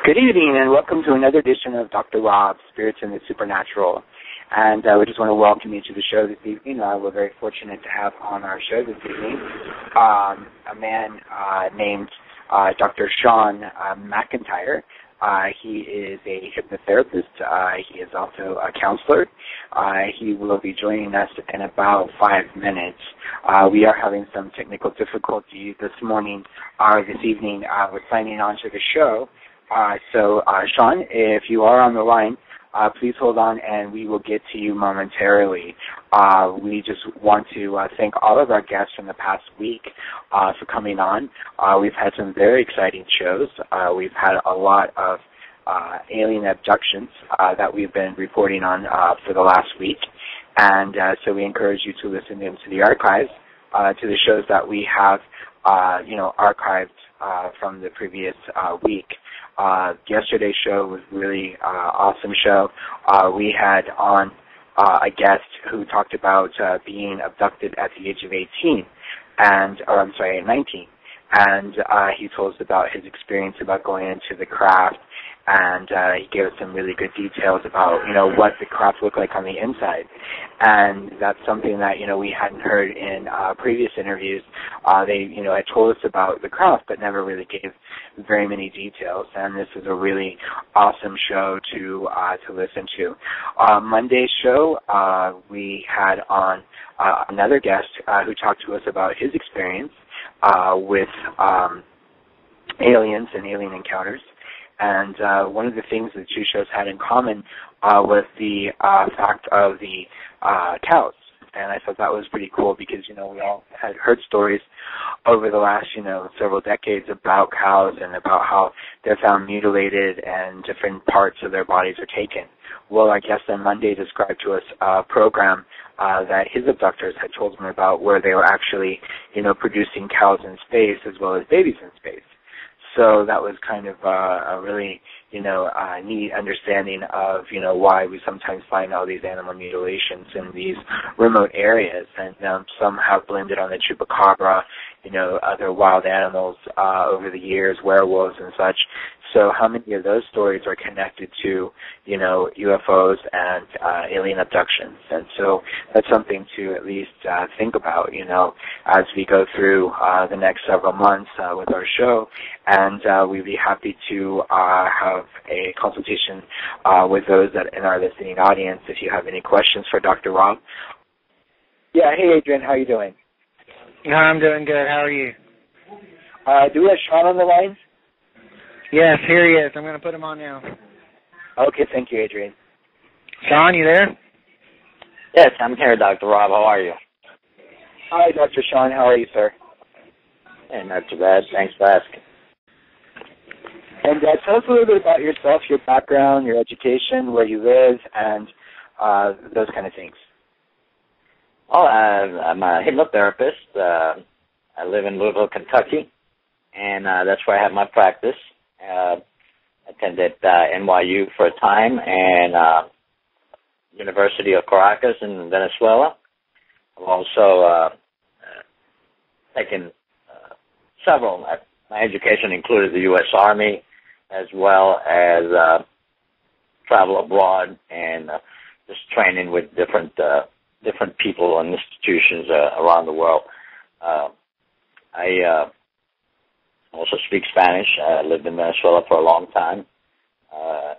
Good evening, and welcome to another edition of Dr. Rob, Spirits and the Supernatural. And we just want to welcome you to the show this evening. We're very fortunate to have on our show this evening a man named Dr. Shawn Macintyre. He is a hypnotherapist. He is also a counselor. He will be joining us in about 5 minutes. We are having some technical difficulties this evening with signing on to the show. So, Shawn, if you are on the line, please hold on and we will get to you momentarily. We just want to thank all of our guests from the past week for coming on. We've had some very exciting shows. We've had a lot of alien abductions that we've been reporting on for the last week. And so we encourage you to listen into the archives, to the shows that we have, archived from the previous week. Yesterday's show was really awesome show. We had on a guest who talked about being abducted at the age of 19, and he told us about his experience about going into the craft, and he gave us some really good details about, what the craft looked like on the inside. And that's something that, we hadn't heard in previous interviews. They, had told us about the craft, but never really gave very many details. And this is a really awesome show to listen to. Monday's show, we had on another guest who talked to us about his experience with aliens and alien encounters. And one of the things the two shows had in common was the fact of the cows. And I thought that was pretty cool because, we all had heard stories over the last, several decades about cows and about how they're found mutilated and different parts of their bodies are taken. Well, our guest on Monday described to us a program that his abductors had told him about where they were actually, producing cows in space as well as babies in space. So that was kind of a really, neat understanding of, why we sometimes find all these animal mutilations in these remote areas. And some have blamed it on the chupacabra, other wild animals over the years, werewolves and such. So how many of those stories are connected to, UFOs and alien abductions? And so that's something to at least think about, as we go through the next several months with our show. And we'd be happy to have a consultation with those that in our listening audience if you have any questions for Dr. Rob. Yeah, hey, Adrien, how are you doing? I'm doing good. How are you? Do we have Shawn on the line? Yes, here he is. I'm going to put him on now. Okay, thank you, Adrien. Shawn, you there? Yes, I'm here, Dr. Rob. How are you? Hi, Dr. Shawn. How are you, sir? Hey, not too bad. Thanks for asking. And tell us a little bit about yourself, your background, your education, where you live, and those kind of things. Well, I'm a hypnotherapist. I live in Louisville, Kentucky, and that's where I have my practice. Attended NYU for a time and University of Caracas in Venezuela. I've also taken several. My education included the U.S. Army as well as travel abroad and just training with different people and institutions around the world. I also speak Spanish. I lived in Venezuela for a long time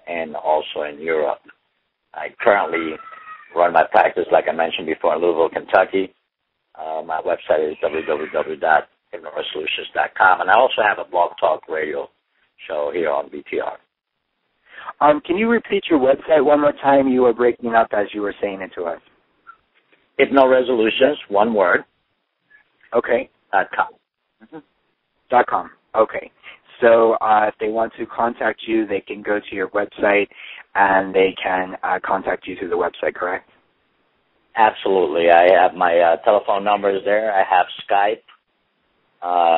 and also in Europe. I currently run my practice, like I mentioned before, in Louisville, Kentucky. My website is www.hypnoresolutions.com, and I also have a blog talk radio show here on BTR. Can you repeat your website one more time? You were breaking up as you were saying it to us. Hypnoresolutions, one word. Okay. .com. Mm-hmm. .com. Okay. So if they want to contact you, they can go to your website and they can contact you through the website, correct? Absolutely. I have my telephone numbers there. I have Skype.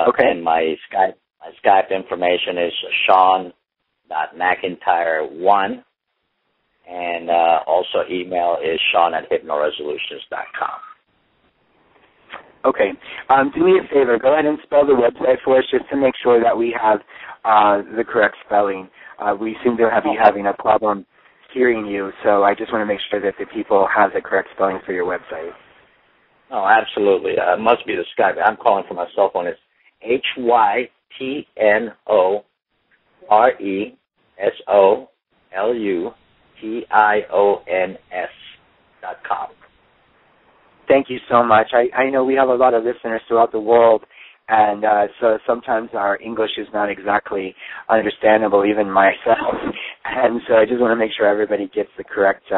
Okay. And my Skype information is Shawn.Macintyre1. And also email is Shawn@hypnoresolutions.com. Okay. Do me a favor. Go ahead and spell the website for us just to make sure that we have the correct spelling. We seem to be having a problem hearing you, so I just want to make sure that the people have the correct spelling for your website. Oh, absolutely. It must be the Skype. I'm calling from my cell phone. It's HYPNORESOLUTIONS.com. Thank you so much. I know we have a lot of listeners throughout the world, and so sometimes our English is not exactly understandable, even myself. And so I just want to make sure everybody gets the correct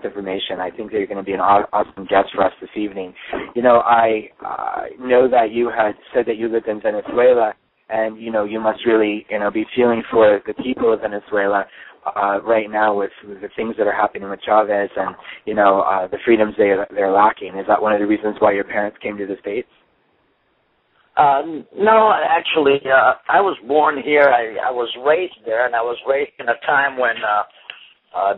information. I think that you're going to be an awesome guest for us this evening. You know, I know that you had said that you lived in Venezuela, and, you know, you must really, you know, be feeling for the people of Venezuela right now with the things that are happening with Chavez and, you know, the freedoms they're lacking. Is that one of the reasons why your parents came to the States? No, actually, I was born here. I was raised there, and I was raised in a time when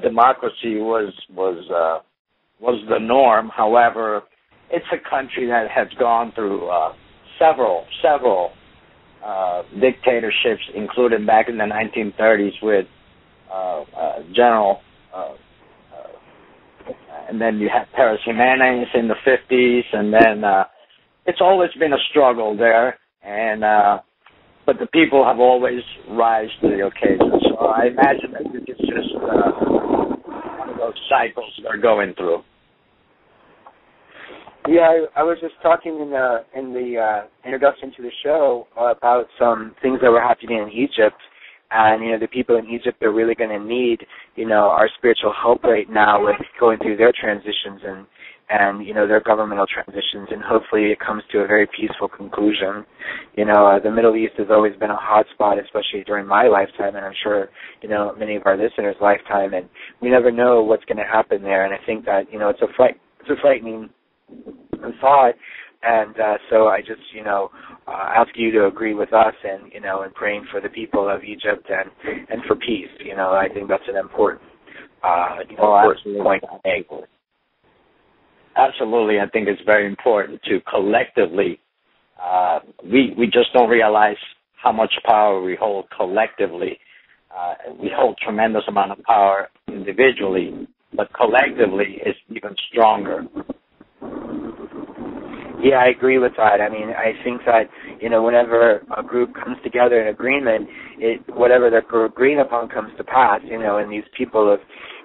democracy was the norm. However, it's a country that has gone through several dictatorships, including back in the 1930s with General, and then you had Perez Jimenez in the 50s, and then it's always been a struggle there, and but the people have always rise to the occasion. So I imagine that it's just one of those cycles they're going through. Yeah, I was just talking in the introduction to the show about some things that were happening in Egypt, and, you know, the people in Egypt are really going to need, you know, our spiritual help right now with going through their transitions and you know, their governmental transitions, and hopefully it comes to a very peaceful conclusion. You know, the Middle East has always been a hot spot, especially during my lifetime, and I'm sure, you know, many of our listeners' lifetime, and we never know what's going to happen there, and I think that, you know, it's a frightening thought, and so I just, you know, ask you to agree with us and, you know, and praying for the people of Egypt and for peace. You know, I think that's an important, important point to make. Absolutely. I think it's very important to collectively, we just don't realize how much power we hold collectively. We hold tremendous amount of power individually, but collectively it's even stronger. Yeah, I agree with that. I mean, I think that, you know, whenever a group comes together in agreement, whatever they're agreeing upon comes to pass, you know, and these people of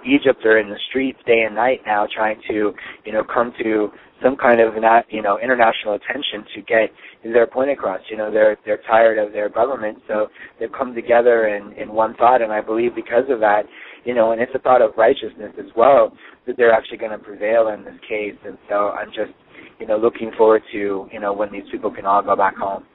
Egypt are in the streets day and night now trying to, you know, come to some kind of, you know, international attention to get their point across. You know, they're tired of their government, so they've come together in one thought, and I believe because of that, you know, and it's a thought of righteousness as well, that they're actually going to prevail in this case. And so I'm just, you know, looking forward to, you know, when these people can all go back home.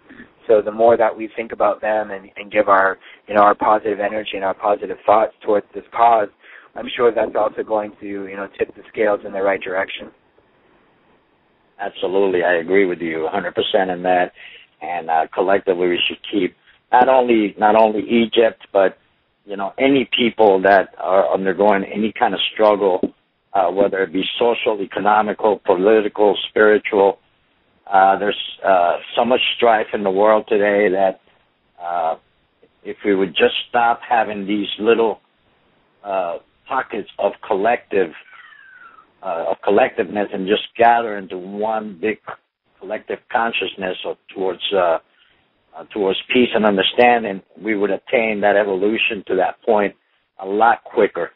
So the more that we think about them and give our, you know, our positive energy and our positive thoughts towards this cause, I'm sure that's also going to, you know, tip the scales in the right direction. Absolutely. I agree with you 100% in that. And collectively we should keep not only Egypt, but, you know, any people that are undergoing any kind of struggle, whether it be social, economical, political, spiritual. There's so much strife in the world today that if we would just stop having these little pockets of collectiveness and just gather into one big collective consciousness towards peace and understanding, we would attain that evolution to that point a lot quicker.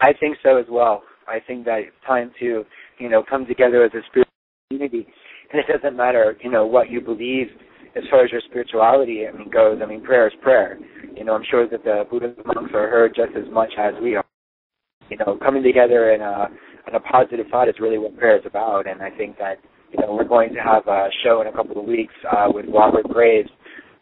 I think so as well. I think that it's time to, you know, come together as a spiritual community. And it doesn't matter, you know, what you believe as far as your spirituality, goes. I mean, prayer is prayer. You know, I'm sure that the Buddhist monks are heard just as much as we are. You know, coming together in a positive thought is really what prayer is about. And I think that, you know, we're going to have a show in a couple of weeks with Robert Graves,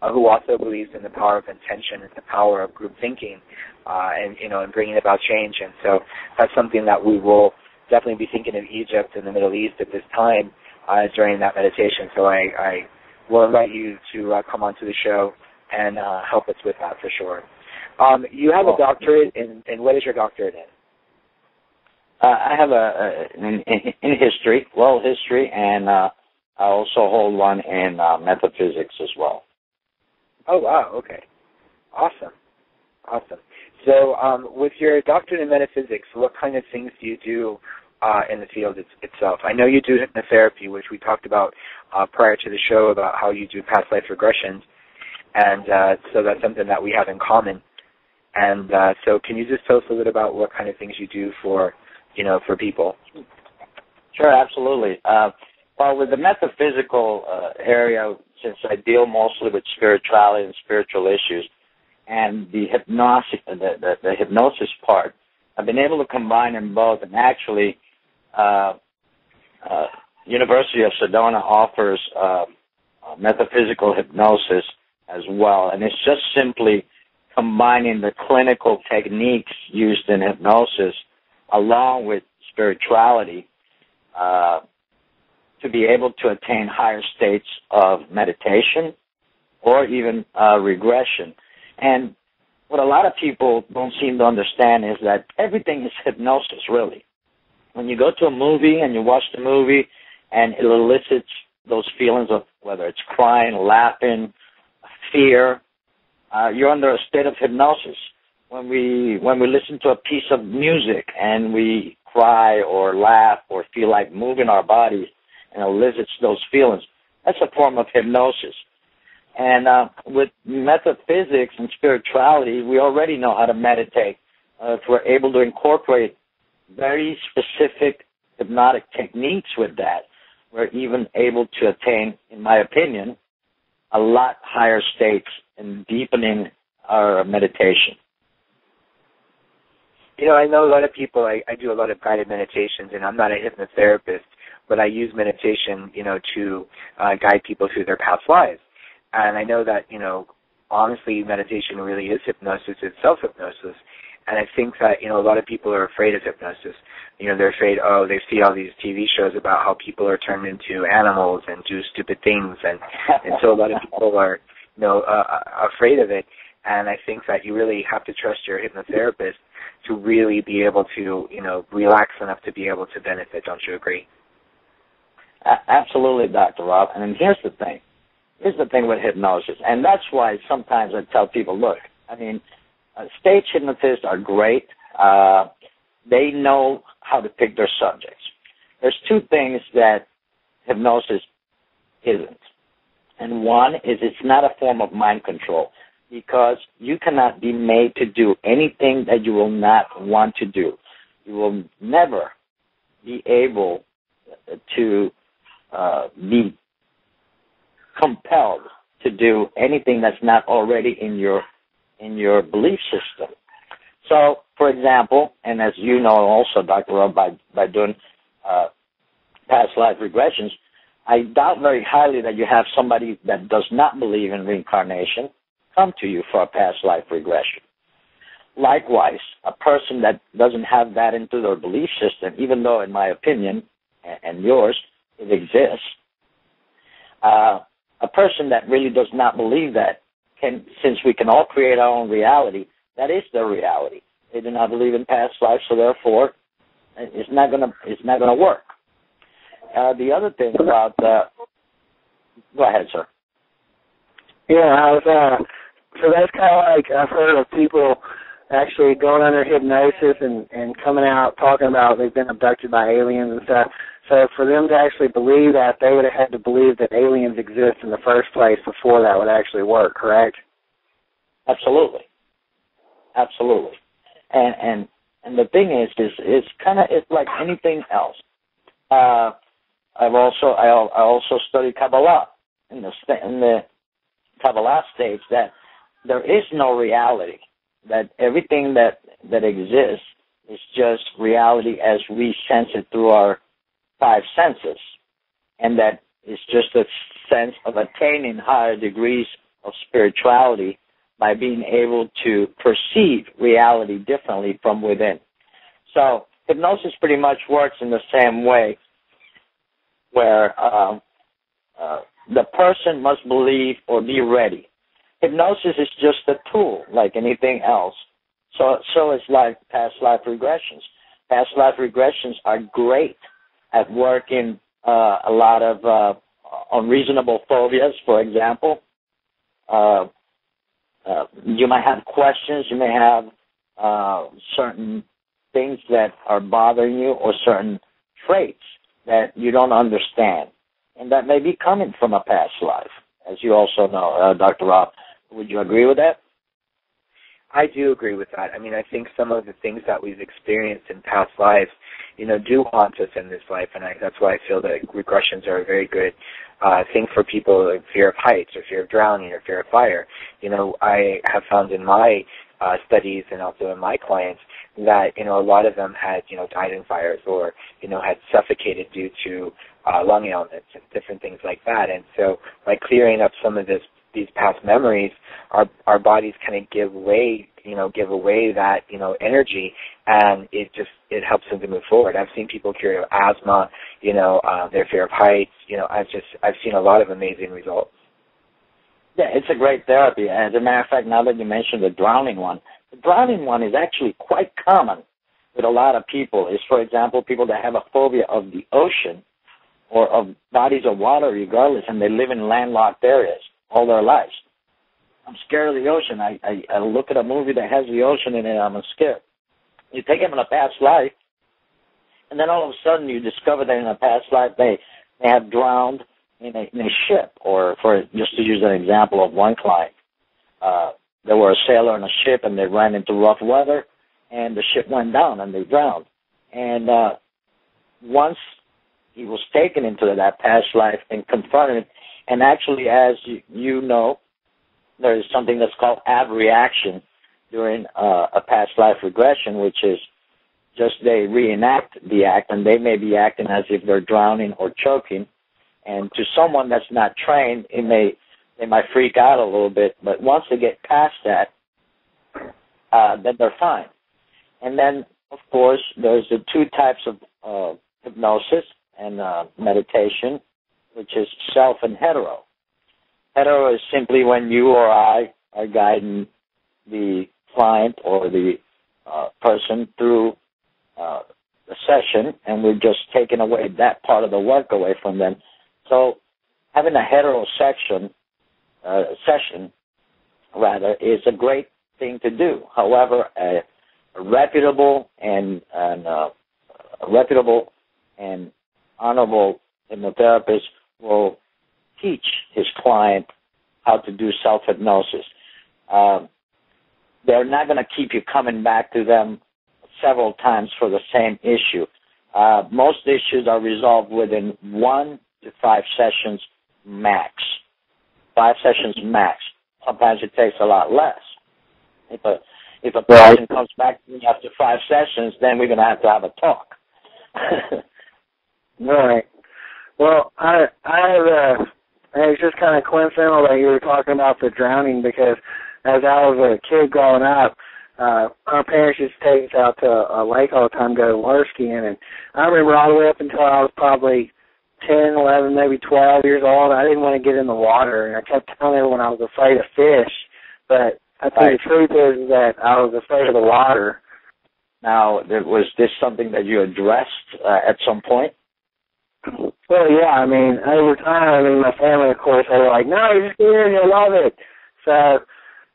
who also believes in the power of intention and the power of group thinking, and, you know, and bringing about change. And so that's something that we will definitely be thinking of Egypt and the Middle East at this time during that meditation. So I will invite you to come onto the show and help us with that for sure. You have a doctorate in what is your doctorate in? I have in history, world history, and I also hold one in metaphysics as well. Oh, wow, okay. Awesome. So with your doctorate in metaphysics, what kind of things do you do in the field itself? I know you do hypnotherapy, which we talked about prior to the show about how you do past life regressions, and so that's something that we have in common. And so can you just tell us a little bit about what kind of things you do for people? Sure, absolutely. Well, with the metaphysical area, since I deal mostly with spirituality and spiritual issues, and the hypnosis part, I've been able to combine them both. And actually, University of Sedona offers metaphysical hypnosis as well, and it's just simply combining the clinical techniques used in hypnosis along with spirituality to be able to attain higher states of meditation or even regression. And what a lot of people don't seem to understand is that everything is hypnosis, really. When you go to a movie and you watch the movie and it elicits those feelings of whether it's crying, laughing, fear, you're under a state of hypnosis. When we listen to a piece of music and we cry or laugh or feel like moving our bodies and elicits those feelings, that's a form of hypnosis. And with metaphysics and spirituality, we already know how to meditate. If we're able to incorporate very specific hypnotic techniques with that, we're even able to attain, in my opinion, a lot higher states in deepening our meditation. I know a lot of people, I do a lot of guided meditations, and I'm not a hypnotherapist, but I use meditation, to guide people through their past lives. And I know that, honestly, meditation really is hypnosis. It's self-hypnosis. And I think that, a lot of people are afraid of hypnosis. They're afraid, they see all these TV shows about how people are turned into animals and do stupid things. And so a lot of people are, afraid of it. And I think that you really have to trust your hypnotherapist to really be able to, relax enough to be able to benefit. Don't you agree? Absolutely, Dr. Rob. And here's the thing. Here's the thing with hypnosis. And that's why sometimes I tell people, look, stage hypnotists are great. They know how to pick their subjects. There's two things that hypnosis isn't. And one is it's not a form of mind control, because you cannot be made to do anything that you will not want to do. You will never be able to be compelled to do anything that's not already in your belief system. So, for example, and as you know also, Dr. Rob, by doing past life regressions, I doubt very highly that you have somebody that does not believe in reincarnation come to you for a past life regression. Likewise, a person that doesn't have that into their belief system, even though in my opinion and yours it exists, a person that really does not believe that since we can all create our own reality, that is their reality. They do not believe in past life, so therefore it's not gonna work. The other thing about go ahead, sir. Yeah, so that's kind of like I've heard of people actually going under hypnosis and coming out talking about they've been abducted by aliens and stuff. So for them to actually believe that, they would have had to believe that aliens exist in the first place before that would actually work, correct? Absolutely. Absolutely. And the thing is it's like anything else. I also study Kabbalah. In the Kabbalah states that there is no reality, that everything that exists is just reality as we sense it through our five senses, and that it's just a sense of attaining higher degrees of spirituality by being able to perceive reality differently from within. So hypnosis pretty much works in the same way, where the person must believe or be ready. Hypnosis is just a tool like anything else. So it's like past life regressions. past life regressions are great at working a lot of unreasonable phobias, for example. You might have questions, you may have certain things that are bothering you or certain traits that you don't understand, and that may be coming from a past life, as you also know, Dr. Rob. Would you agree with that? I do agree with that. I mean, I think some of the things that we've experienced in past lives, do haunt us in this life, and that's why I feel that regressions are a very good thing for people like fear of heights or fear of drowning or fear of fire. I have found in my studies and also in my clients that, a lot of them had, died in fires or, had suffocated due to lung ailments and different things like that. And so by clearing up some of these past memories, our bodies kind of give away that, energy, and it helps them to move forward. I've seen people cure asthma, their fear of heights. I've seen a lot of amazing results. Yeah, it's a great therapy. As a matter of fact, now that you mentioned the drowning one is actually quite common with a lot of people. Is, for example, people that have a phobia of the ocean or of bodies of water regardless, and they live in landlocked areas all their lives. I'm scared of the ocean. I look at a movie that has the ocean in it, I'm scared. You take them in a past life, and then all of a sudden you discover that in a past life they have drowned in a ship, or just to use an example of one client, there were a sailor on a ship and they ran into rough weather and the ship went down and they drowned. And once he was taken into that past life and confronted, and actually, as you know, there is something that's called abreaction during a past life regression, which is just they reenact the act, and they may be acting as if they're drowning or choking. And to someone that's not trained, they might freak out a little bit, but once they get past that, then they're fine. And then, of course, there's the two types of hypnosis and meditation, which is self and hetero. Hetero is simply when you or I are guiding the client or the person through the session, and we're just taking away that part of the work away from them. So having a hetero session is a great thing to do. However, a reputable and honorable hypnotherapist will teach his client how to do self-hypnosis. They're not going to keep you coming back to them several times for the same issue. Most issues are resolved within 1 to 5 sessions max. 5 sessions max. Sometimes it takes a lot less. If a person comes back to me after 5 sessions, then we're going to have a talk. Right. Well, it's just kind of coincidental that you were talking about the drowning, because as I was a kid growing up, our parents used to take us out to a lake all the time, go water skiing, and I remember all the way up until I was probably 10, 11, maybe 12 years old, I didn't want to get in the water, and I kept telling everyone I was afraid of fish, but I think the truth is that I was afraid of the water. Now, was this something that you addressed at some point? Well, yeah, I mean, over time, my family, of course, they were like, no, you're just get in, you'll love it. So,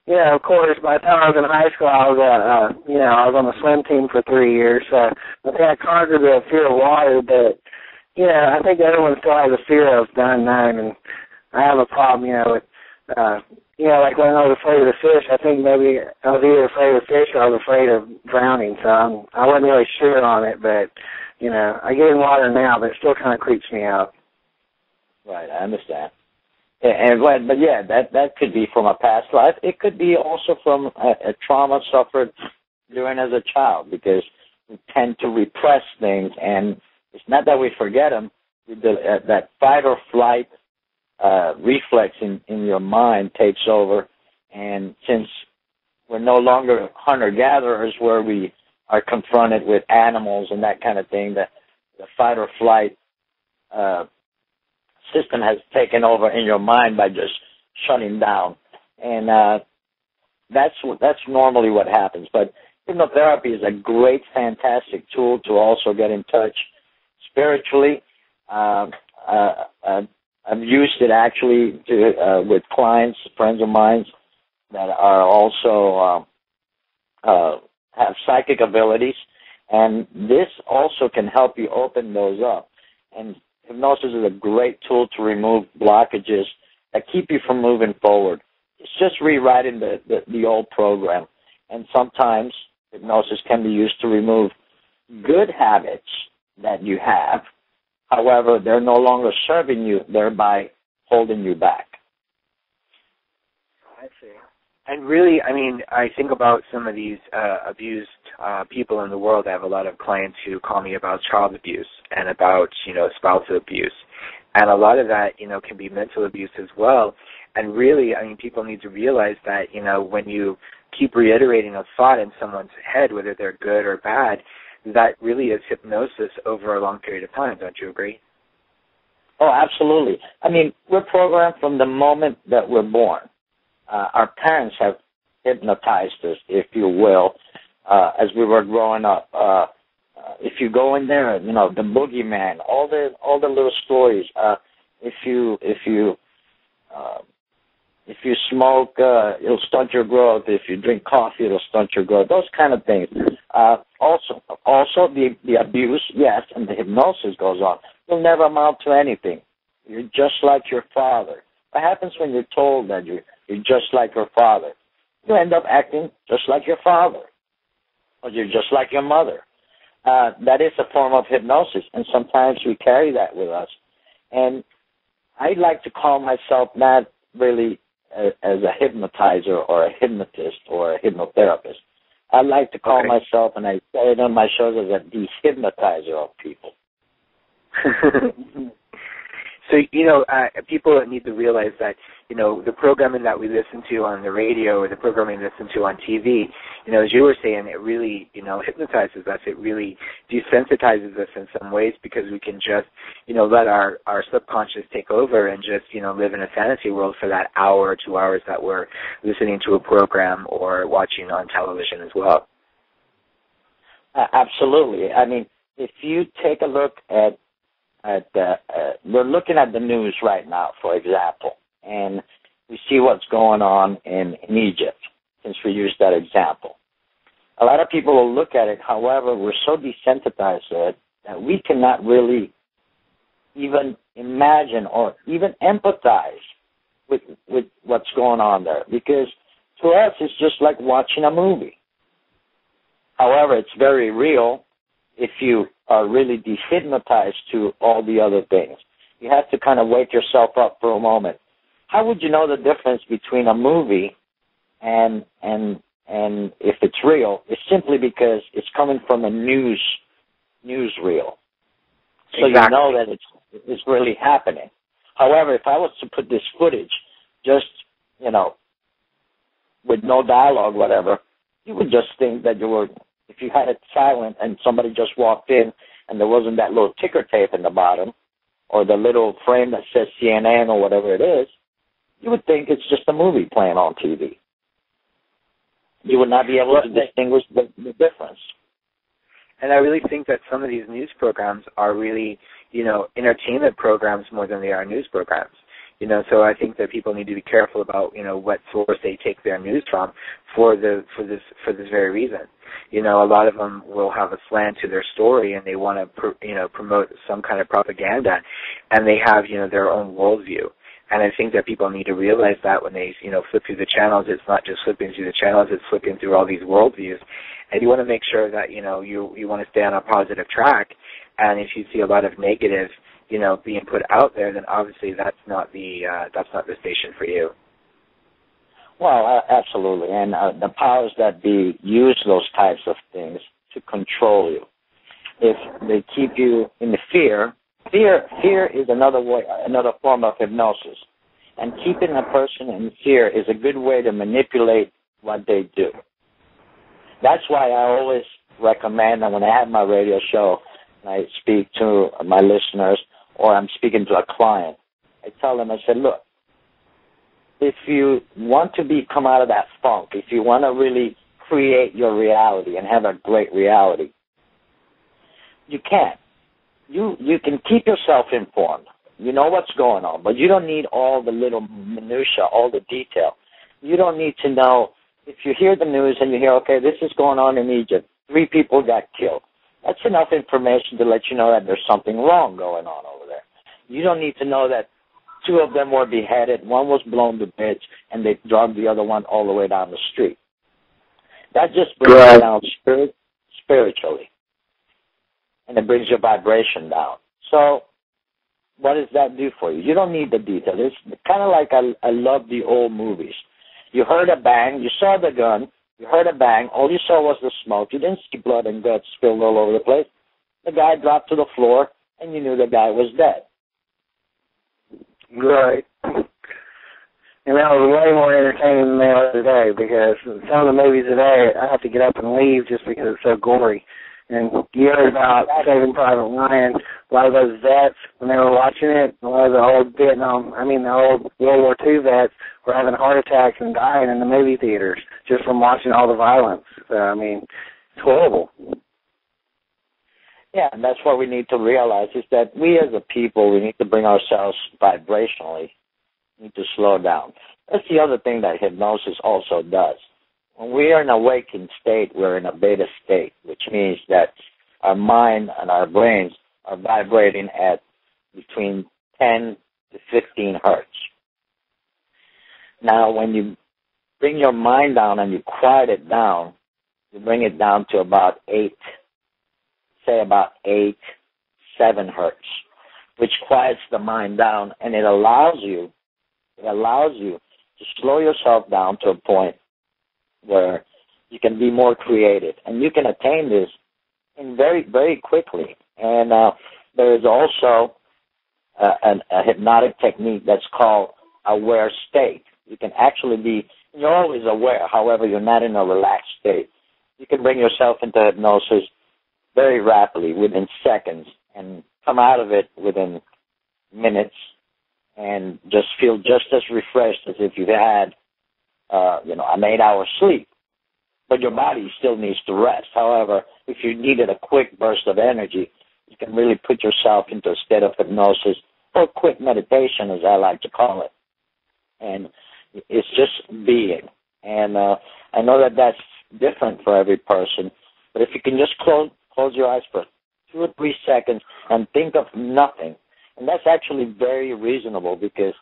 of course, by the time I was in high school, I was on the swim team for 3 years, so I think I conquered the fear of water, but, I think everyone still has a fear of the unknown, and I have a problem, with, like when I was afraid of the fish, I think maybe I was either afraid of fish or I was afraid of drowning, so I wasn't really sure on it, but, I get in water now, but it still kind of creeps me out. Right, I understand. But yeah, that could be from a past life. It could be also from a trauma suffered during as a child, because we tend to repress things, and it's not that we forget them. That fight or flight reflex in your mind takes over, and since we're no longer hunter-gatherers where we are confronted with animals and that kind of thing, the fight or flight system has taken over in your mind by just shutting down. And that's normally what happens. But hypnotherapy is a great, fantastic tool to also get in touch spiritually. I've used it actually with clients, friends of mine that are also have psychic abilities, and this also can help you open those up. And hypnosis is a great tool to remove blockages that keep you from moving forward. It's just rewriting the old program. And sometimes hypnosis can be used to remove good habits that you have. However, they're no longer serving you, thereby holding you back. I see. And really, I mean, I think about some of these abused people in the world. I have a lot of clients who call me about child abuse and about, spousal abuse. And a lot of that, can be mental abuse as well. And really, I mean, people need to realize that, when you keep reiterating a thought in someone's head, whether they're good or bad, that really is hypnosis over a long period of time. Don't you agree? Oh, absolutely. I mean, we're programmed from the moment that we're born. Our parents have hypnotized us, if you will, as we were growing up. If you go in there, the boogeyman, all the little stories. If you smoke, it'll stunt your growth. If you drink coffee, it'll stunt your growth. Those kind of things. Also the abuse, yes, and the hypnosis goes on. You'll never amount to anything. You're just like your father. What happens when you're told that you're just like your father? You end up acting just like your father, or you're just like your mother. That is a form of hypnosis, and sometimes we carry that with us. And I like to call myself not really as a hypnotizer or a hypnotist or a hypnotherapist. I like to call myself, and I say it on my shows, as a dehypnotizer of people. So, people need to realize that, the programming that we listen to on the radio or the programming we listen to on TV, as you were saying, it really, hypnotizes us. It really desensitizes us in some ways, because we can just, let our subconscious take over and just, live in a fantasy world for that hour or 2 hours that we're listening to a program or watching on television as well. Absolutely. I mean, if you take a look at we're looking at the news right now, for example, and we see what's going on in Egypt, since we used that example. A lot of people will look at it, however, we're so desensitized to it that we cannot really even imagine or even empathize with what's going on there, because to us it's just like watching a movie. However, it's very real if you are really dehypnotized to all the other things. You have to kind of wake yourself up for a moment. How would you know the difference between a movie and if it's real? It's simply because it's coming from a newsreel. So you know that it's really happening. However, if I was to put this footage just, with no dialogue, whatever, you would just think that you were, if you had it silent and somebody just walked in and there wasn't that little ticker tape in the bottom or the little frame that says CNN or whatever it is, you would think it's just a movie playing on TV. You would not be able to distinguish the difference. And I really think that some of these news programs are really, entertainment programs more than they are news programs. So I think that people need to be careful about, what source they take their news from for this very reason. A lot of them will have a slant to their story, and they want to, promote some kind of propaganda, and they have, their own worldview. And I think that people need to realize that when they, flip through the channels, it's not just flipping through the channels, it's flipping through all these worldviews. And you want to make sure that, you want to stay on a positive track. And if you see a lot of negative, being put out there, then obviously that's not the station for you. Well, absolutely. And the powers that be use those types of things to control you. If they keep you in the fear is another form of hypnosis. And keeping a person in fear is a good way to manipulate what they do. That's why I always recommend that when I have my radio show and I speak to my listeners or I'm speaking to a client, I tell them, I said, look, if you want to come out of that funk, if you want to really create your reality and have a great reality. You can't. You can keep yourself informed. You know what's going on, but you don't need all the little minutia, all the detail. You don't need to know, if you hear the news and you hear, okay, this is going on in Egypt, 3 people got killed. That's enough information to let you know that there's something wrong going on over there. You don't need to know that 2 of them were beheaded, 1 was blown to bits, and they dragged the other one all the way down the street. That just brings you down spiritually, and it brings your vibration down. So what does that do for you? You don't need the detail. It's kind of like I love the old movies. You heard a bang, you saw the gun, you heard a bang, all you saw was the smoke. You didn't see blood and guts spilled all over the place. The guy dropped to the floor, and you knew the guy was dead. Right. And that was way more entertaining than they are today, because some of the movies today, I have to get up and leave just because it's so gory. And you heard about Saving Private Ryan, a lot of those vets, when they were watching it, a lot of the old the old World War II vets were having heart attacks and dying in the movie theaters just from watching all the violence. So, it's horrible. Yeah, and that's what we need to realize, is that we as a people, we need to bring ourselves vibrationally, we need to slow down. That's the other thing that hypnosis also does. When we are in an awakened state, we're in a beta state, which means that our mind and our brains are vibrating at between 10 to 15 hertz. Now, when you bring your mind down and you quiet it down, you bring it down to about 8, 7 hertz, which quiets the mind down, and it allows you to slow yourself down to a point where you can be more creative. And you can attain this in very, very quickly. And there is also a hypnotic technique that's called aware state. You can actually you're always aware, however, you're not in a relaxed state. You can bring yourself into hypnosis very rapidly, within seconds, and come out of it within minutes and just feel just as refreshed as if you had an 8-hour sleep, but your body still needs to rest. However, if you needed a quick burst of energy, you can really put yourself into a state of hypnosis, or quick meditation, as I like to call it. And it's just being. And I know that that's different for every person, but if you can just close your eyes for 2 or 3 seconds and think of nothing, and that's actually very reasonable, because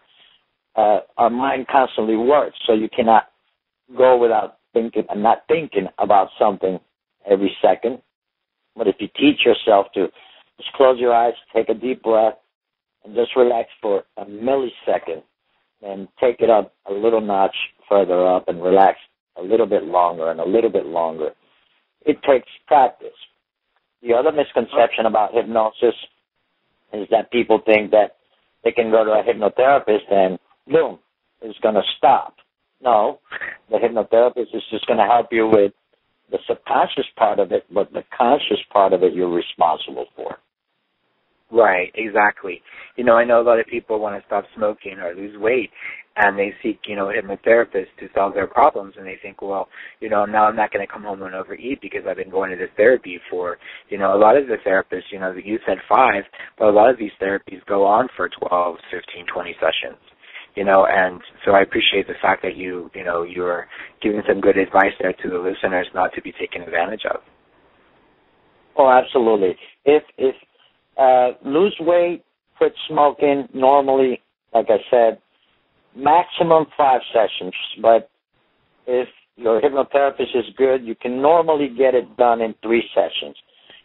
our mind constantly works, so you cannot go without thinking and not thinking about something every second. But if you teach yourself to just close your eyes, take a deep breath, and just relax for a millisecond, and take it up a little notch further up and relax a little bit longer and a little bit longer. It takes practice. The other misconception about hypnosis is that people think that they can go to a hypnotherapist and boom, it's going to stop. No, the hypnotherapist is just going to help you with the subconscious part of it, but the conscious part of it you're responsible for. Right, exactly. I know a lot of people want to stop smoking or lose weight, and they seek, a hypnotherapist to solve their problems, and they think, well, now I'm not going to come home and overeat because I've been going to this therapy for, a lot of the therapists, you said 5, but a lot of these therapies go on for 12, 15, 20 sessions. And so I appreciate the fact that you're giving some good advice there to the listeners not to be taken advantage of. Oh, absolutely. If lose weight, quit smoking, normally, like I said, maximum 5 sessions. But if your hypnotherapist is good, you can normally get it done in 3 sessions.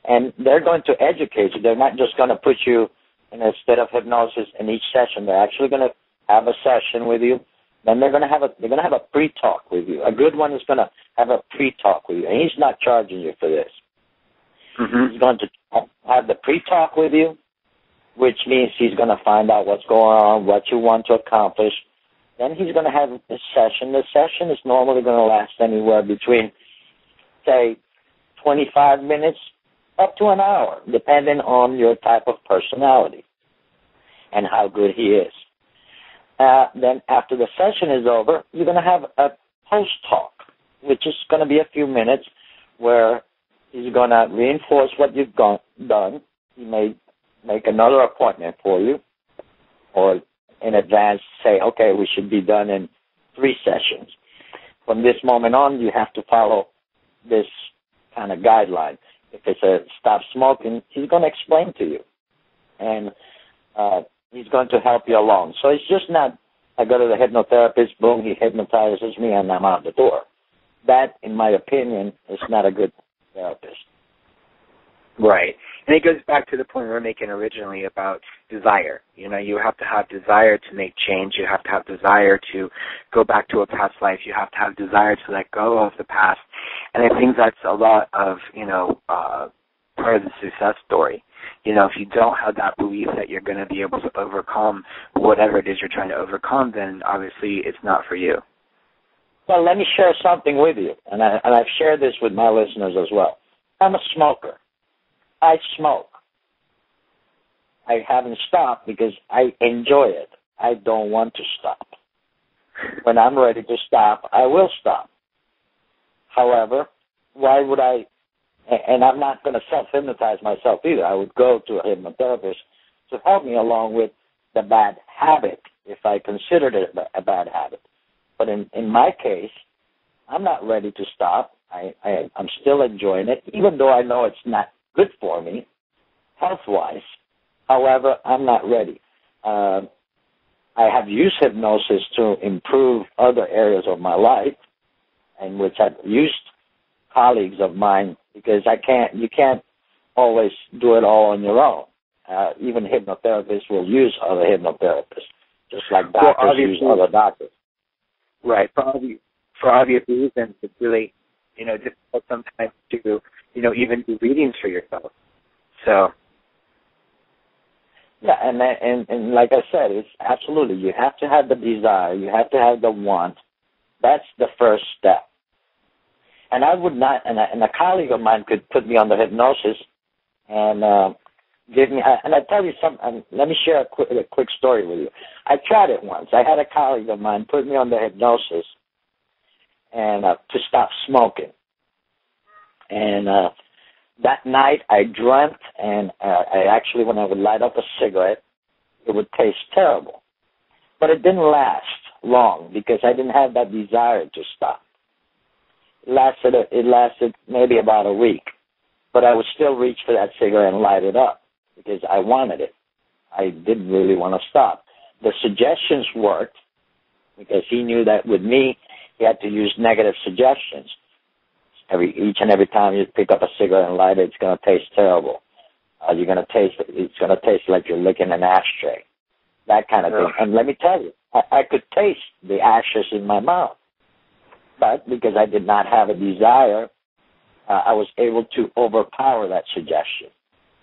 And they're going to educate you. They're not just going to put you in a state of hypnosis in each session. They're actually going to have a session with you. Then they're going to have a pre-talk with you. A good one is going to have a pre-talk with you, and he's not charging you for this. Mm-hmm. He's going to have the pre-talk with you, which means he's going to find out what's going on, what you want to accomplish. Then he's going to have a session. The session is normally going to last anywhere between, say, 25 minutes up to an hour, depending on your type of personality and how good he is. Then after the session is over, you're going to have a post-talk. which is going to be a few minutes, where he's going to reinforce what you've done. He may make another appointment for you, or in advance say, okay, we should be done in 3 sessions. From this moment on, you have to follow this kind of guideline. If it's a stop smoking, he's going to explain to you, and he's going to help you along. So it's just not, I go to the hypnotherapist, boom, he hypnotizes me, and I'm out the door. That, in my opinion, is not a good therapist. Right. And it goes back to the point we were making originally about desire. You know, you have to have desire to make change. You have to have desire to go back to a past life. You have to have desire to let go of the past. And I think that's a lot of, part of the success story. You know, if you don't have that belief that you're going to be able to overcome whatever it is you're trying to overcome, then obviously it's not for you. Well, let me share something with you, and I've shared this with my listeners as well. I'm a smoker. I smoke. I haven't stopped because I enjoy it. I don't want to stop. When I'm ready to stop, I will stop. However, why would I, and I'm not going to self-hypnotize myself either. I would go to a hypnotherapist to help me along with the bad habit, if I considered it a bad habit. But in my case, I'm not ready to stop. I'm still enjoying it, even though I know it's not good for me, health-wise. However, I'm not ready. I have used hypnosis to improve other areas of my life, in which I've used colleagues of mine, because you can't always do it all on your own. Even hypnotherapists will use other hypnotherapists, just like doctors use other doctors. Right. For obvious reasons, it's really, difficult sometimes to, even do readings for yourself. So. Yeah, and like I said, it's absolutely, you have to have the desire, you have to have the want. That's the first step. And I would not, and a colleague of mine could put me under hypnosis and give me, and I tell you something, let me share a quick story with you. I tried it once. I had a colleague of mine put me under hypnosis and to stop smoking. And that night I dreamt, and I actually, when I would light up a cigarette, it would taste terrible. But it didn't last long because I didn't have that desire to stop. It lasted maybe about a week, but I would still reach for that cigarette and light it up because I wanted it. I didn't really want to stop. The suggestions worked because he knew that with me, he had to use negative suggestions. Each and every time you pick up a cigarette and light it, it's going to taste terrible. It's going to taste like you're licking an ashtray, that kind of thing. And let me tell you, I could taste the ashes in my mouth. But because I did not have a desire, I was able to overpower that suggestion.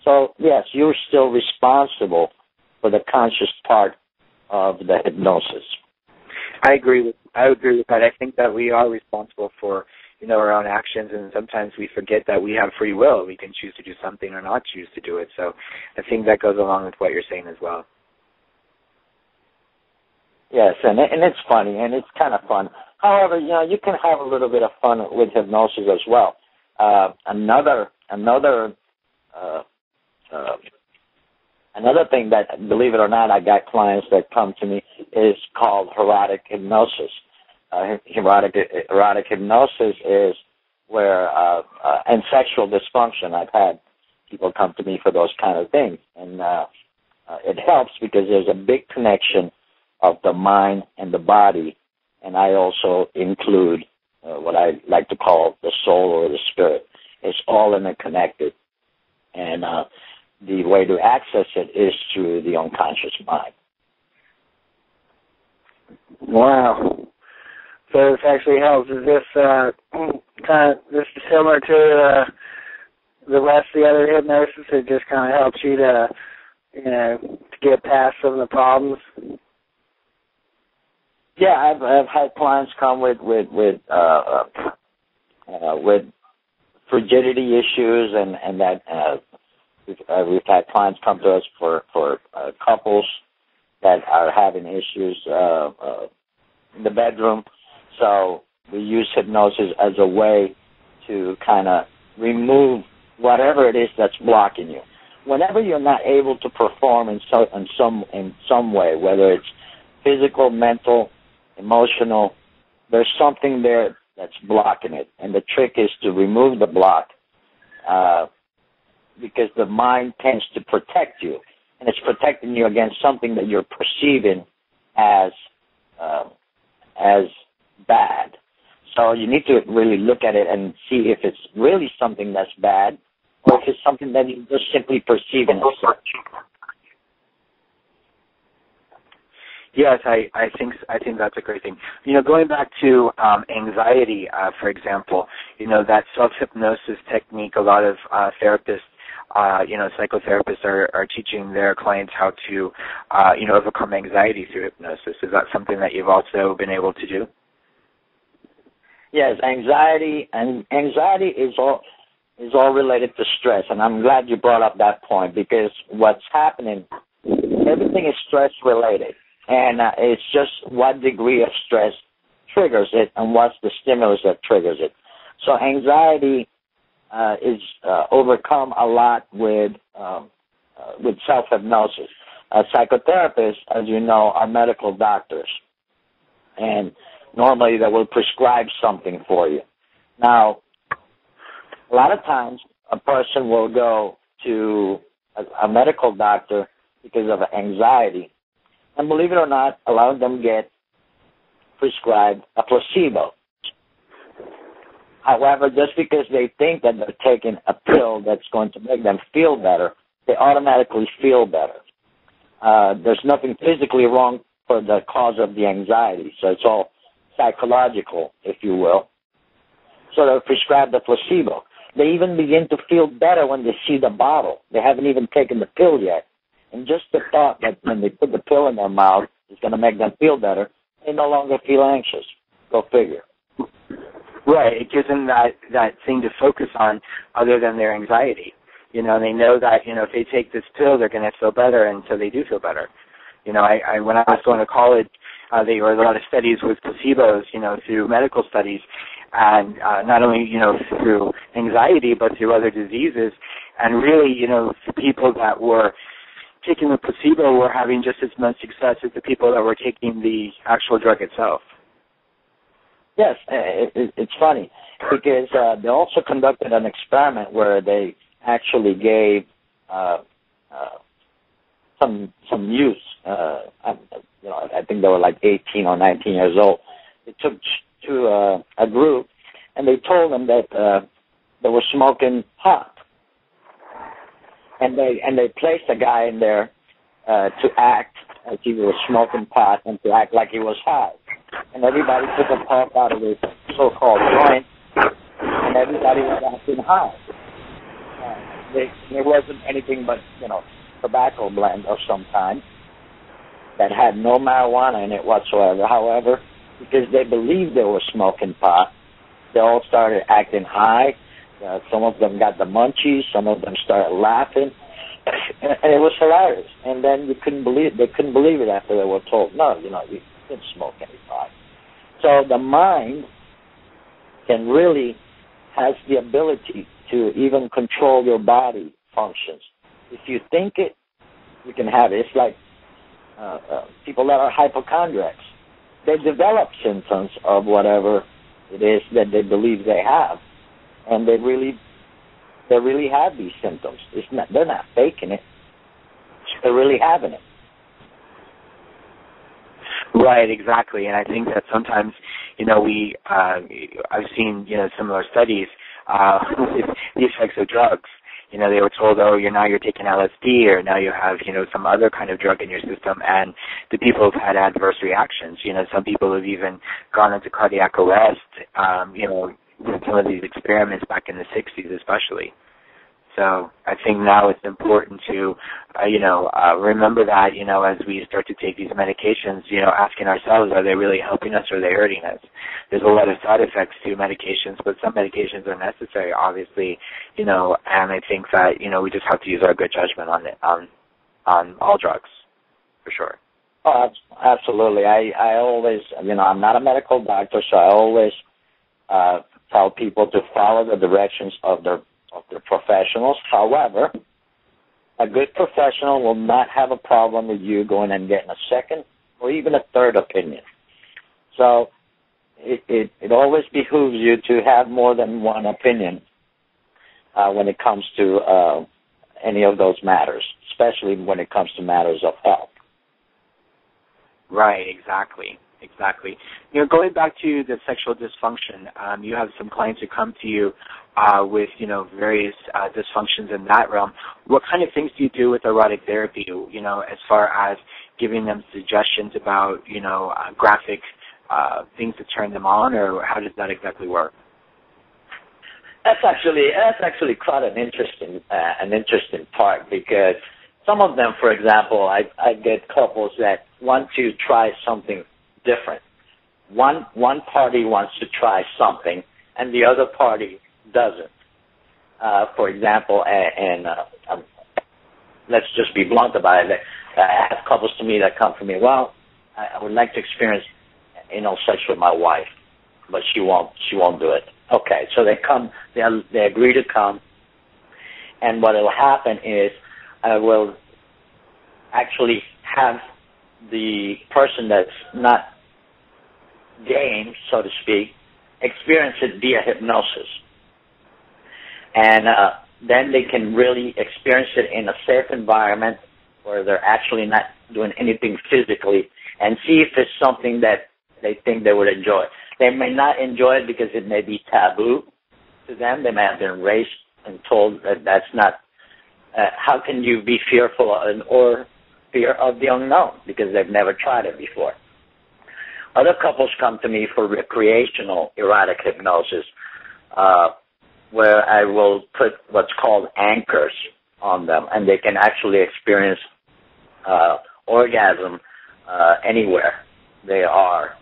So, yes, you're still responsible for the conscious part of the hypnosis. I agree with that. I think that we are responsible for, our own actions, and sometimes we forget that we have free will. We can choose to do something or not choose to do it. So I think that goes along with what you're saying as well. Yes, and it's funny, and it's kind of fun. However, you can have a little bit of fun with hypnosis as well. Another thing that, believe it or not, I got clients that come to me is called erotic hypnosis. Erotic hypnosis is where, and sexual dysfunction. I've had people come to me for those kind of things, and it helps because there's a big connection of the mind and the body, and I also include what I like to call the soul or the spirit. It's all interconnected, and the way to access it is through the unconscious mind. Wow. So this actually helps. Is this this is similar to the rest of the other hypnosis? It just kind of helps you to, to get past some of the problems? Yeah, I've had clients come with frigidity issues, and that we've had clients come to us for couples that are having issues in the bedroom. So we use hypnosis as a way to kind of remove whatever it is that's blocking you. Whenever you're not able to perform in some way, whether it's physical, mental, emotional, there's something there that's blocking it. And the trick is to remove the block because the mind tends to protect you. And it's protecting you against something that you're perceiving as bad. So you need to really look at it and see if it's really something that's bad or if it's something that you're just simply perceiving as such. Yes, I think that's a great thing. You know, going back to anxiety, for example, you know, that self-hypnosis technique, a lot of therapists, psychotherapists are teaching their clients how to, overcome anxiety through hypnosis. Is that something that you've also been able to do? Yes, anxiety is all related to stress, and I'm glad you brought up that point because what's happening, everything is stress related, and it's just what degree of stress triggers it and what's the stimulus that triggers it. So anxiety is overcome a lot with self-hypnosis. Psychotherapists, as you know, are medical doctors, and normally they will prescribe something for you. Now, a lot of times a person will go to a medical doctor because of anxiety, and believe it or not, a lot of them get prescribed a placebo. However, just because they think that they're taking a pill that's going to make them feel better, they automatically feel better. There's nothing physically wrong for the cause of the anxiety, so it's all psychological, if you will. So they're prescribed a placebo. They even begin to feel better when they see the bottle. They haven't even taken the pill yet. And just the thought that when they put the pill in their mouth is going to make them feel better, they no longer feel anxious. Go figure. Right. It gives them that thing to focus on other than their anxiety. You know, they know that, you know, if they take this pill, they're going to feel better, and so they do feel better. You know, I when I was going to college, there were a lot of studies with placebos, you know, through medical studies, and not only, you know, through anxiety, but through other diseases. And really, you know, the people that were taking the placebo were having just as much success as the people that were taking the actual drug itself. Yes, it's funny because they also conducted an experiment where they actually gave some youth, I think they were like 18 or 19 years old. They took to a group and they told them that they were smoking pot, and they placed a guy in there to act as he was smoking pot and to act like he was high. And everybody took a puff out of his so-called joint, and everybody was acting high. There wasn't anything but, you know, tobacco blend of some kind that had no marijuana in it whatsoever. However, because they believed they were smoking pot, they all started acting high. Some of them got the munchies. Some of them started laughing. And it was hilarious. And then they couldn't believe it after they were told, no, you know, you didn't smoke any pot. So the mind can really has the ability to even control your body functions. If you think it, you can have it. It's like people that are hypochondriacs. They develop symptoms of whatever it is that they believe they have, and they really have these symptoms. They're not faking it. They're really having it. Right, exactly. And I think that sometimes, you know, I've seen, you know, similar studies with the effects of drugs. You know, they were told, oh, you're taking LSD, or now you have, you know, some other kind of drug in your system, and the people have had adverse reactions. You know, some people have even gone into cardiac arrest, you know, with some of these experiments back in the 60s especially. So I think now it's important to, remember that, you know, as we start to take these medications, you know, asking ourselves, are they really helping us or are they hurting us? There's a lot of side effects to medications, but some medications are necessary, obviously, you know, and I think that, you know, we just have to use our good judgment on all drugs, for sure. Oh, absolutely. I always, you know, I'm not a medical doctor, so I always tell people to follow the directions of their professionals. However, a good professional will not have a problem with you going and getting a second or even a third opinion. So it always behooves you to have more than one opinion when it comes to any of those matters, especially when it comes to matters of health. Right, exactly. You know, going back to the sexual dysfunction, you have some clients who come to you with, you know, various dysfunctions in that realm. What kind of things do you do with erotic therapy, you know, as far as giving them suggestions about, you know, graphic things to turn them on, or how does that exactly work? That's actually quite an interesting part, because some of them, for example, I get couples that want to try something different. One party wants to try something, and the other party doesn't. For example, let's just be blunt about it. I have couples to me that come to me. Well, I would like to experience sex with my wife, but she won't do it. Okay, so they come. They agree to come, and what will happen is I will actually have the person that's not game, so to speak, experience it via hypnosis. And then they can really experience it in a safe environment where they're actually not doing anything physically, and see if it's something that they think they would enjoy. They may not enjoy it because it may be taboo to them. They may have been raised and told that that's not, how can you be fearful or fear of the unknown, because they've never tried it before. Other couples come to me for recreational erotic hypnosis, where I will put what's called anchors on them, and they can actually experience orgasm anywhere they are,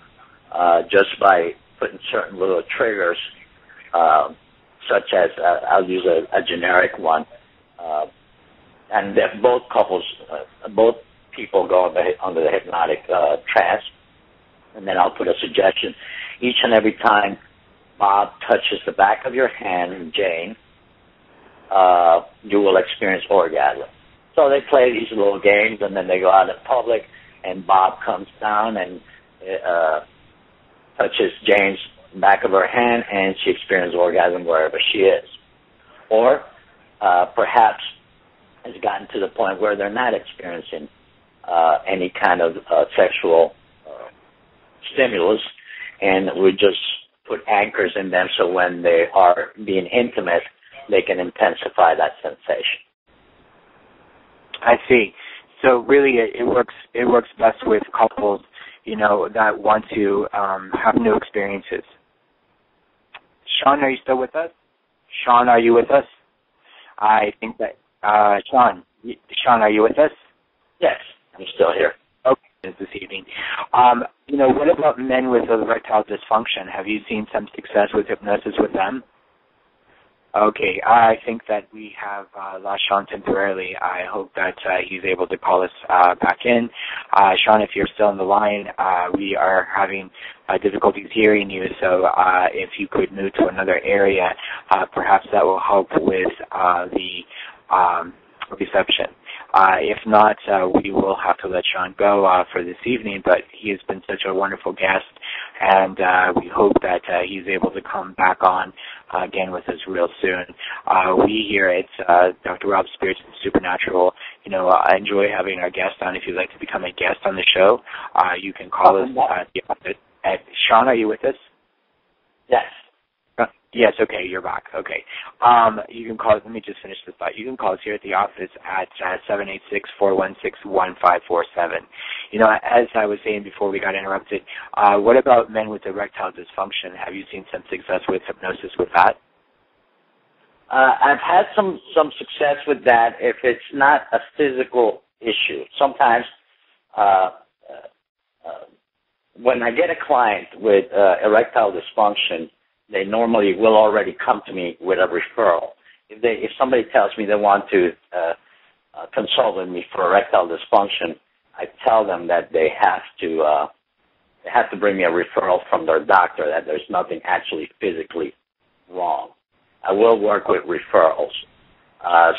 just by putting certain little triggers, such as, I'll use a generic one, and that both people go under the hypnotic trance, and then I'll put a suggestion. Each and every time Bob touches the back of your hand, Jane, you will experience orgasm. So they play these little games, and then they go out in public, and Bob comes down and touches Jane's back of her hand, and she experiences orgasm wherever she is. Or perhaps has gotten to the point where they're not experiencing any kind of sexual stimulus, and we just put anchors in them so when they are being intimate, they can intensify that sensation. I see. So really, it works best with couples, you know, that want to have new experiences. Shawn, are you still with us? Shawn, are you with us? I think that Shawn, are you with us? Yes, I'm still here. Okay, this evening. You know, what about men with erectile dysfunction? Have you seen some success with hypnosis with them? Okay, I think that we have lost Shawn temporarily. I hope that he's able to call us back in. Shawn, if you're still on the line, we are having difficulties hearing you, so if you could move to another area, perhaps that will help with the reception. If not, we will have to let Shawn go for this evening, but he has been such a wonderful guest, and we hope that he's able to come back on again with us real soon. We here at Dr. Rob's Spirits and Supernatural, you know, I enjoy having our guests on. If you'd like to become a guest on the show, you can call us at Shawn, are you with us? Yes. Yes, okay, you're back. Okay. You can call us, let me just finish this thought. You can call us here at the office at 786-416-1547. You know, as I was saying before we got interrupted, what about men with erectile dysfunction? Have you seen some success with hypnosis with that? I've had some success with that if it's not a physical issue. Sometimes when I get a client with erectile dysfunction, they normally will already come to me with a referral. If somebody tells me they want to consult with me for erectile dysfunction, I tell them that they have to they have to bring me a referral from their doctor that there's nothing actually physically wrong. I will work with referrals.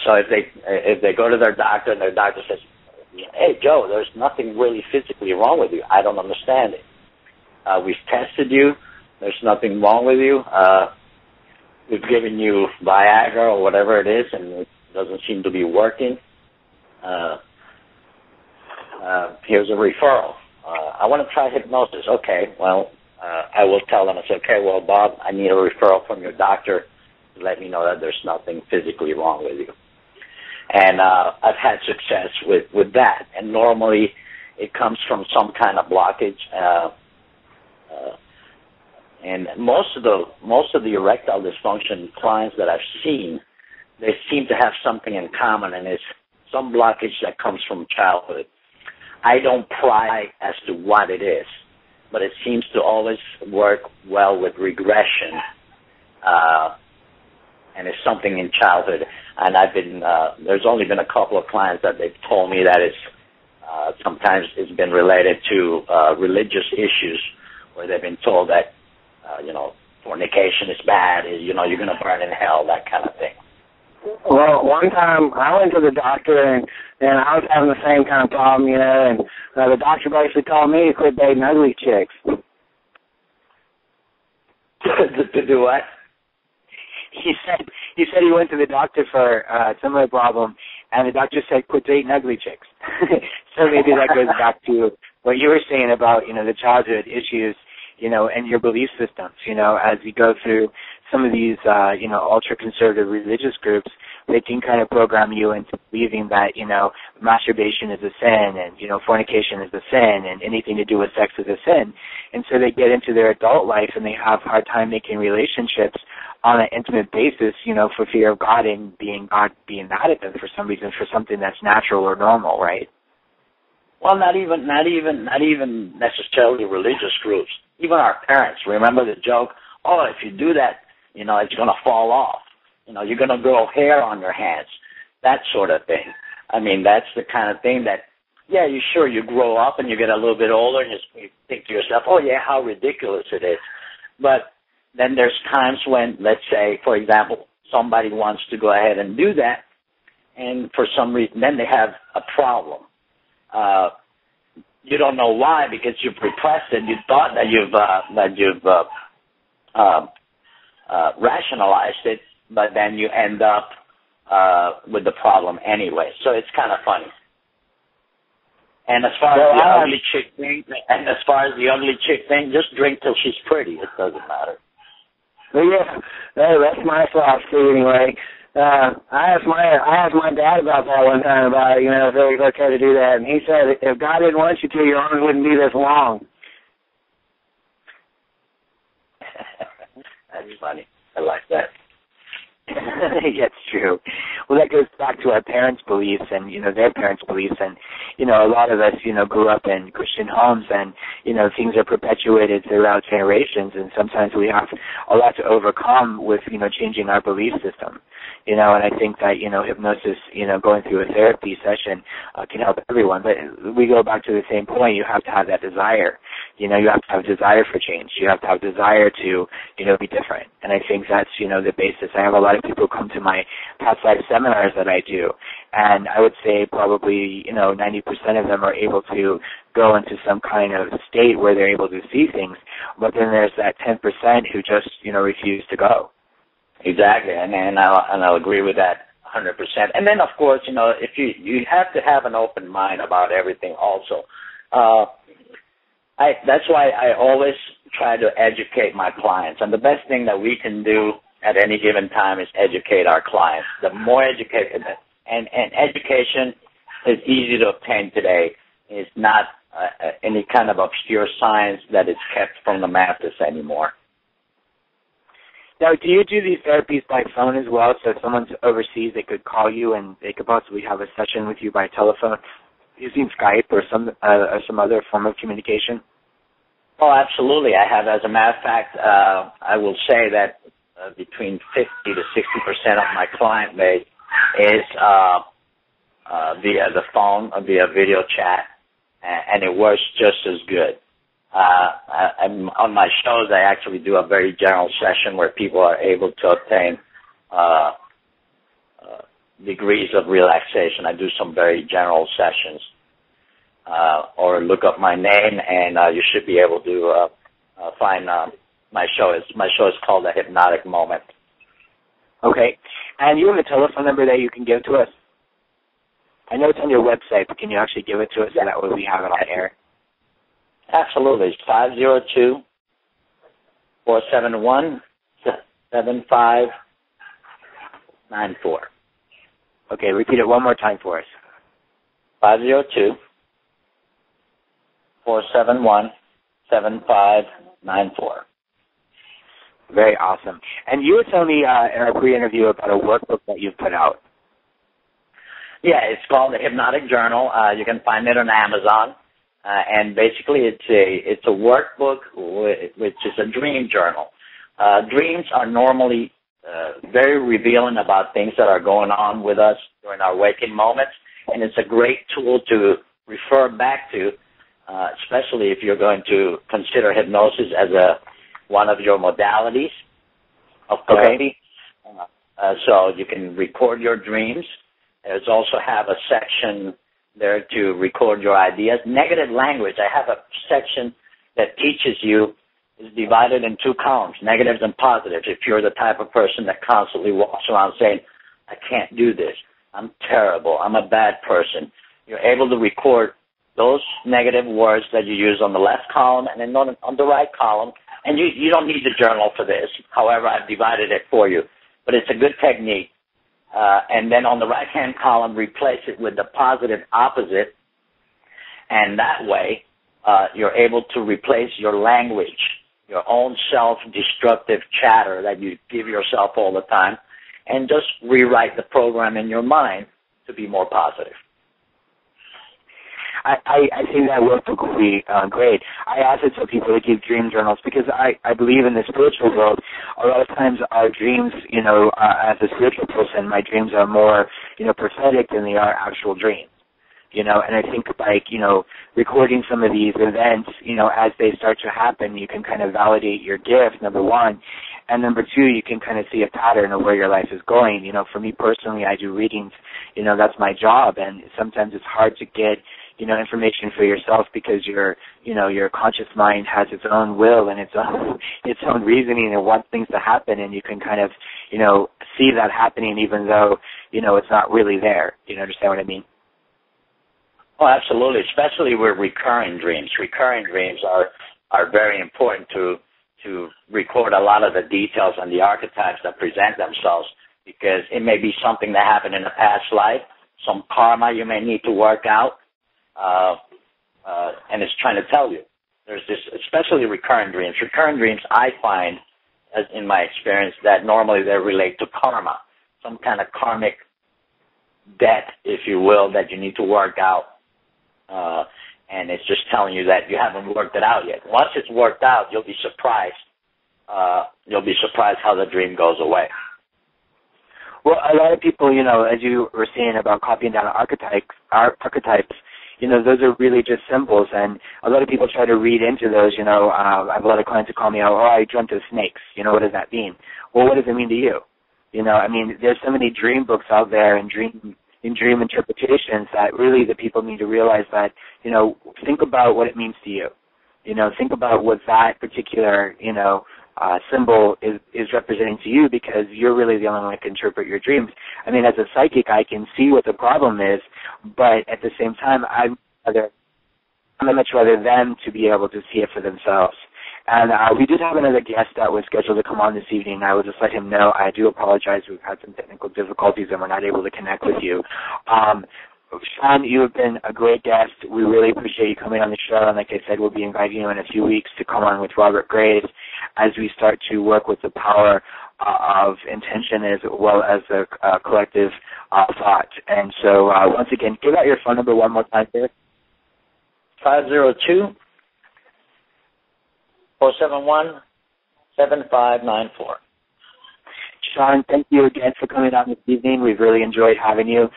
So if they go to their doctor and their doctor says, hey, Joe, there's nothing really physically wrong with you. I don't understand it. We've tested you. There's nothing wrong with you. We've given you Viagra or whatever it is, and it doesn't seem to be working. Here's a referral. I want to try hypnosis. Okay, well, I will tell them, it's okay, well, Bob, I need a referral from your doctor to let me know that there's nothing physically wrong with you. And I've had success with that. And normally it comes from some kind of blockage. And most of the erectile dysfunction clients that I've seen, they seem to have something in common, and it's some blockage that comes from childhood. I don't pry as to what it is, but it seems to always work well with regression, and it's something in childhood. And I've been there's only been a couple of clients that they've told me that it's sometimes it's been related to religious issues, where they've been told that fornication is bad, you're going to burn in hell, that kind of thing. Well, one time I went to the doctor and I was having the same kind of problem, and the doctor basically told me to quit dating ugly chicks. To do what? He said he went to the doctor for a similar problem, and the doctor said quit dating ugly chicks. So maybe that goes back to what you were saying about the childhood issues, and your belief systems. As you go through some of these, ultra-conservative religious groups, they can kind of program you into believing that, masturbation is a sin and, fornication is a sin and anything to do with sex is a sin. And so they get into their adult life and they have a hard time making relationships on an intimate basis, for fear of God and God being mad at them for some reason, for something that's natural or normal, right? Well, not even necessarily religious groups. Even our parents. Remember the joke? Oh, if you do that, it's going to fall off. You're going to grow hair on your hands. That sort of thing. I mean, that's the kind of thing that, yeah, you grow up and you get a little bit older and you think to yourself, oh, yeah, how ridiculous it is. But then there's times when, let's say, for example, somebody wants to go ahead and do that, and for some reason, then they have a problem. You don't know why, because you've repressed it. You thought that you've rationalized it, but then you end up with the problem anyway. So it's kind of funny. And as far as the ugly chick thing, just drink till she's pretty. It doesn't matter. Well, yeah, that's my philosophy anyway. I asked my dad about that one time, about, if it was okay to do that, and he said if God didn't want you to, your arms wouldn't be this long. That's funny. I like that. Yeah, it's true. Well, that goes back to our parents' beliefs and, their parents' beliefs. And, a lot of us, grew up in Christian homes and, things are perpetuated throughout generations. And sometimes we have a lot to overcome with, changing our belief system. And I think that, hypnosis, going through a therapy session can help everyone. But we go back to the same point. You have to have that desire. You have to have a desire for change. You have to have a desire to, be different. And I think that's, the basis. I have a lot of people come to my past life seminars that I do, and I would say probably, 90% of them are able to go into some kind of state where they're able to see things, but then there's that 10% who just, refuse to go. Exactly, and I'll agree with that 100%. And then, of course, if you have to have an open mind about everything also. That's why I always try to educate my clients, and the best thing that we can do at any given time is educate our clients. The more educated, and education is easy to obtain today. It's not any kind of obscure science that is kept from the masses anymore. Now, do you do these therapies by phone as well? So if someone's overseas, they could call you and they could possibly have a session with you by telephone using Skype or some other form of communication? Oh, absolutely. I have. As a matter of fact, I will say that between 50 to 60% of my client base is via the phone, via video chat, and it works just as good. On my shows, I actually do a very general session where people are able to obtain degrees of relaxation. I do some very general sessions. Or look up my name, and you should be able to find my show. My show is called The Hypnotic Moment. Okay. And you have a telephone number that you can give to us? I know it's on your website, but can you actually give it to us so that way we have it on air? Absolutely. It's 502-471-7594. Okay, repeat it one more time for us. 502-471-7594. Very awesome. And you were telling me in our pre-interview about a workbook that you've put out. Yeah, it's called the Hypnotic Journal. You can find it on Amazon. And basically it's a workbook which is a dream journal. Dreams are normally very revealing about things that are going on with us during our waking moments. And it's a great tool to refer back to, especially if you're going to consider hypnosis as one of your modalities of therapy. Okay. So you can record your dreams. There's also have a section there to record your ideas. Negative language, I have a section that teaches you, is divided in two columns, negatives and positives. If you're the type of person that constantly walks around saying, I can't do this, I'm terrible, I'm a bad person, you're able to record those negative words that you use on the left column and then on the right column. And you don't need the journal for this. However, I've divided it for you. But it's a good technique. And then on the right-hand column, replace it with the positive opposite. And that way, you're able to replace your language, your own self-destructive chatter that you give yourself all the time, and just rewrite the program in your mind to be more positive. I think that workbook will be great. I ask it to people to keep dream journals because I believe in the spiritual world. A lot of times our dreams, as a spiritual person, my dreams are more, prophetic than they are actual dreams. And I think recording some of these events, as they start to happen, you can kind of validate your gift, number one. And number two, you can kind of see a pattern of where your life is going. For me personally, I do readings. That's my job. And sometimes it's hard to get, information for yourself because your conscious mind has its own will and its own reasoning and wants things to happen. And you can kind of, see that happening even though, it's not really there. You understand what I mean? Oh, absolutely, especially with recurring dreams. Recurring dreams are very important to record a lot of the details and the archetypes that present themselves because it may be something that happened in a past life, some karma you may need to work out, and it's trying to tell you. There's this, especially recurring dreams. Recurring dreams, I find, as in my experience, that normally they relate to karma, some kind of karmic debt, if you will, that you need to work out. And it's just telling you that you haven't worked it out yet. Once it's worked out, you'll be surprised. You'll be surprised how the dream goes away. Well, a lot of people, as you were saying about copying down archetypes, those are really just symbols, and a lot of people try to read into those. I have a lot of clients who call me out, I dreamt of snakes. What does that mean? Well, what does it mean to you? There's so many dream books out there and dream interpretations that really the people need to realize that, think about what it means to you. Think about what that particular, symbol is representing to you because you're really the only one that can interpret your dreams. As a psychic, I can see what the problem is, but at the same time, I'd much rather them to be able to see it for themselves. And we did have another guest that was scheduled to come on this evening. I will just let him know. I do apologize. We've had some technical difficulties and we're not able to connect with you. Shawn, you have been a great guest. We really appreciate you coming on the show. And like I said, we'll be inviting you in a few weeks to come on with Robert Graves as we start to work with the power of intention as well as the collective thought. And so once again, give out your phone number one more time, sir. 502-471-7594. Shawn, thank you again for coming on this evening. We've really enjoyed having you.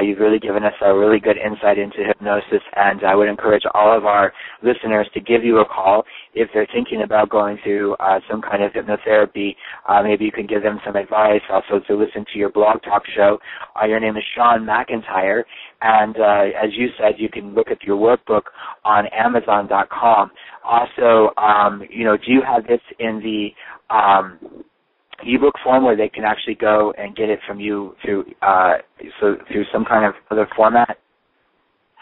You've really given us a really good insight into hypnosis, and I would encourage all of our listeners to give you a call if they're thinking about going through some kind of hypnotherapy. Maybe you can give them some advice, also to listen to your blog talk show. Your name is Shawn Macintyre, and as you said, you can look at your workbook on Amazon.com. Also, do you have this in the ebook form where they can actually go and get it from you through some kind of other format?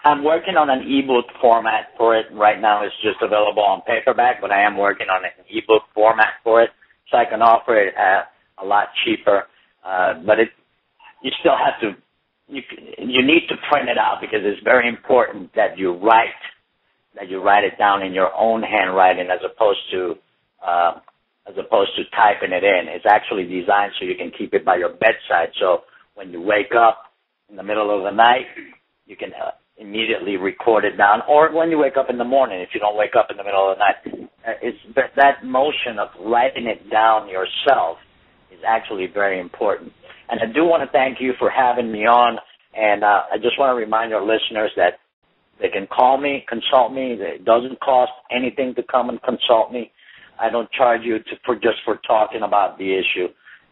I'm working on an ebook format for it. Right now it's just available on paperback, but I am working on an ebook format for it, so I can offer it at a lot cheaper. But you still have to, you need to print it out, because it's very important that you write it down in your own handwriting as opposed to typing it in. It's actually designed so you can keep it by your bedside. So when you wake up in the middle of the night, you can immediately record it down. Or when you wake up in the morning, if you don't wake up in the middle of the night, that motion of writing it down yourself is actually very important. And I do want to thank you for having me on. And I just want to remind our listeners that they can call me, consult me. It doesn't cost anything to come and consult me. I don't charge you just for talking about the issue.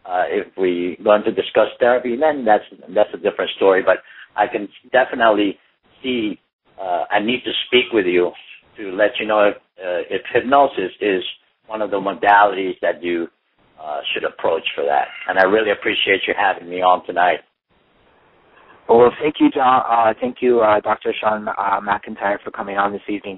If we're going to discuss therapy, then that's a different story. But I can definitely see I need to speak with you to let you know if hypnosis is one of the modalities that you should approach for that. And I really appreciate you having me on tonight. Well, thank you, John. Thank you, Dr. Shawn Macintyre, for coming on this evening.